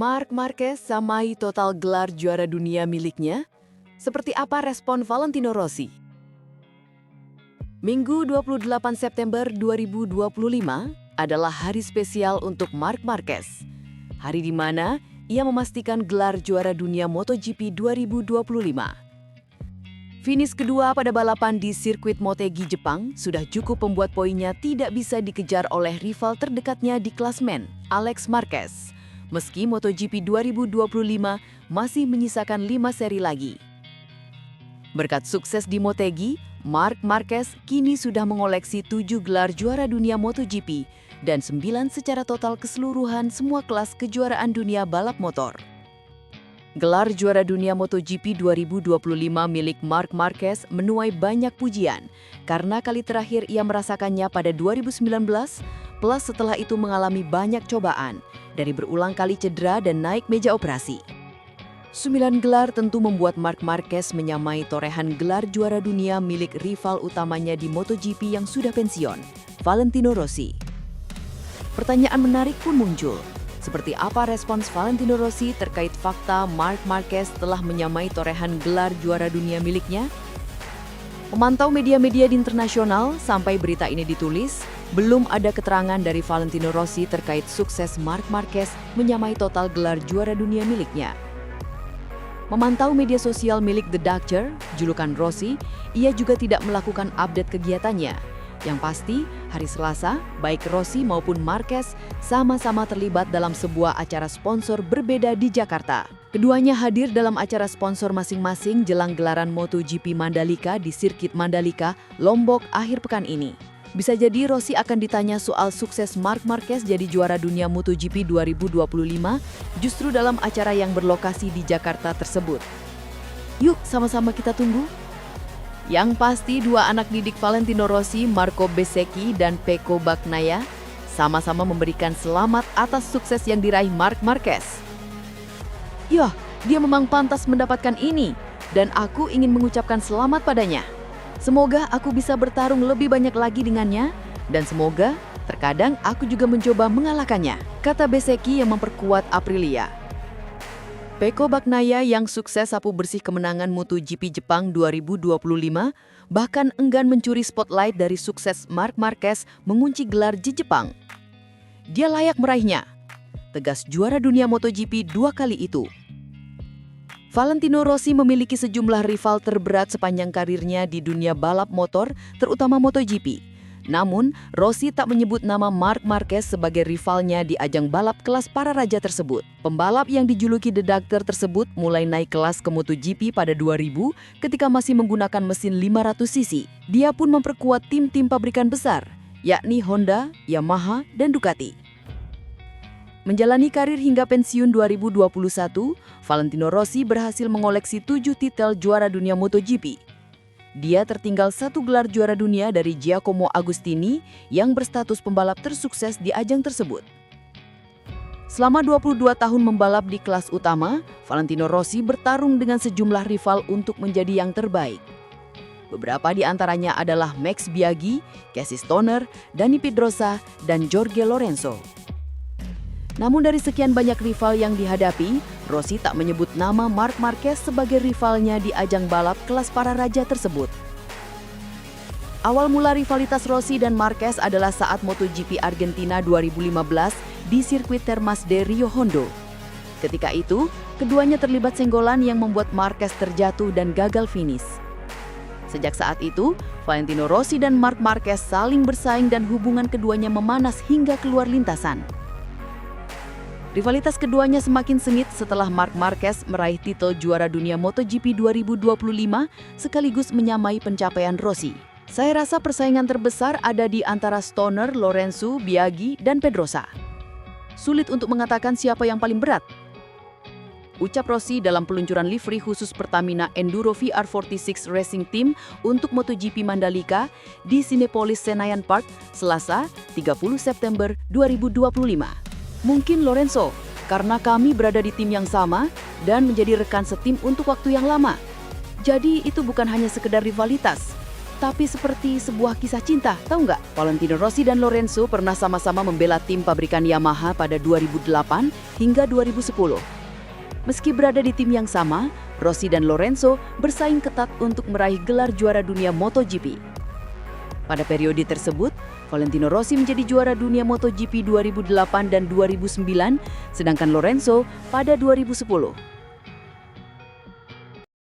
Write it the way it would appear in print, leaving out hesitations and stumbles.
Marc Marquez samai total gelar juara dunia miliknya? Seperti apa respon Valentino Rossi? Minggu 28 September 2025 adalah hari spesial untuk Marc Marquez. Hari di mana ia memastikan gelar juara dunia MotoGP 2025. Finish kedua pada balapan di sirkuit Motegi Jepang sudah cukup membuat poinnya tidak bisa dikejar oleh rival terdekatnya di klasmen, Alex Marquez. Meski MotoGP 2025 masih menyisakan 5 seri lagi. Berkat sukses di Motegi, Marc Marquez kini sudah mengoleksi 7 gelar juara dunia MotoGP dan 9 secara total keseluruhan semua kelas kejuaraan dunia balap motor. Gelar juara dunia MotoGP 2025 milik Marc Marquez menuai banyak pujian karena kali terakhir ia merasakannya pada 2019, plus setelah itu mengalami banyak cobaan, dari berulang kali cedera dan naik meja operasi. 9 gelar tentu membuat Marc Marquez menyamai torehan gelar juara dunia milik rival utamanya di MotoGP yang sudah pensiun, Valentino Rossi. Pertanyaan menarik pun muncul. Seperti apa respons Valentino Rossi terkait fakta Marc Marquez telah menyamai torehan gelar juara dunia miliknya? Memantau media-media internasional sampai berita ini ditulis, belum ada keterangan dari Valentino Rossi terkait sukses Marc Marquez menyamai total gelar juara dunia miliknya. Memantau media sosial milik The Doctor, julukan Rossi, ia juga tidak melakukan update kegiatannya. Yang pasti, hari Selasa, baik Rossi maupun Marquez sama-sama terlibat dalam sebuah acara sponsor berbeda di Jakarta. Keduanya hadir dalam acara sponsor masing-masing jelang gelaran MotoGP Mandalika di sirkuit Mandalika, Lombok akhir pekan ini. Bisa jadi Rossi akan ditanya soal sukses Marc Marquez jadi juara dunia MotoGP 2025 justru dalam acara yang berlokasi di Jakarta tersebut. Yuk sama-sama kita tunggu. Yang pasti dua anak didik Valentino Rossi, Marco Bezzecchi dan Pecco Bagnaia, sama-sama memberikan selamat atas sukses yang diraih Marc Marquez. Yah, dia memang pantas mendapatkan ini, dan aku ingin mengucapkan selamat padanya. Semoga aku bisa bertarung lebih banyak lagi dengannya, dan semoga terkadang aku juga mencoba mengalahkannya, kata Bezzecchi yang memperkuat Aprilia. Pecco Bagnaia yang sukses sapu bersih kemenangan MotoGP Jepang 2025 bahkan enggan mencuri spotlight dari sukses Marc Marquez mengunci gelar di Jepang. Dia layak meraihnya, tegas juara dunia MotoGP 2 kali itu. Valentino Rossi memiliki sejumlah rival terberat sepanjang karirnya di dunia balap motor, terutama MotoGP. Namun, Rossi tak menyebut nama Marc Marquez sebagai rivalnya di ajang balap kelas para raja tersebut. Pembalap yang dijuluki The Doctor tersebut mulai naik kelas ke MotoGP pada 2000 ketika masih menggunakan mesin 500 cc. Dia pun memperkuat tim-tim pabrikan besar, yakni Honda, Yamaha, dan Ducati. Menjalani karir hingga pensiun 2021, Valentino Rossi berhasil mengoleksi 7 titel juara dunia MotoGP. Dia tertinggal 1 gelar juara dunia dari Giacomo Agostini yang berstatus pembalap tersukses di ajang tersebut. Selama 22 tahun membalap di kelas utama, Valentino Rossi bertarung dengan sejumlah rival untuk menjadi yang terbaik. Beberapa di antaranya adalah Max Biaggi, Casey Stoner, Dani Pedrosa, dan Jorge Lorenzo. Namun dari sekian banyak rival yang dihadapi, Rossi tak menyebut nama Marc Marquez sebagai rivalnya di ajang balap kelas para raja tersebut. Awal mula rivalitas Rossi dan Marquez adalah saat MotoGP Argentina 2015 di sirkuit Termas de Rio Hondo. Ketika itu, keduanya terlibat senggolan yang membuat Marquez terjatuh dan gagal finish. Sejak saat itu, Valentino Rossi dan Marc Marquez saling bersaing dan hubungan keduanya memanas hingga keluar lintasan. Rivalitas keduanya semakin sengit setelah Marc Marquez meraih titel juara dunia MotoGP 2025 sekaligus menyamai pencapaian Rossi. Saya rasa persaingan terbesar ada di antara Stoner, Lorenzo, Biaggi, dan Pedrosa. Sulit untuk mengatakan siapa yang paling berat. Ucap Rossi dalam peluncuran livery khusus Pertamina Enduro VR46 Racing Team untuk MotoGP Mandalika di Cinepolis Senayan Park, Selasa, 30 September 2025. Mungkin Lorenzo, karena kami berada di tim yang sama dan menjadi rekan setim untuk waktu yang lama. Jadi itu bukan hanya sekedar rivalitas, Tapi seperti sebuah kisah cinta, tahu nggak? Valentino Rossi dan Lorenzo pernah sama-sama membela tim pabrikan Yamaha pada 2008 hingga 2010. Meski berada di tim yang sama, Rossi dan Lorenzo bersaing ketat untuk meraih gelar juara dunia MotoGP. Pada periode tersebut, Valentino Rossi menjadi juara dunia MotoGP 2008 dan 2009, sedangkan Lorenzo pada 2010.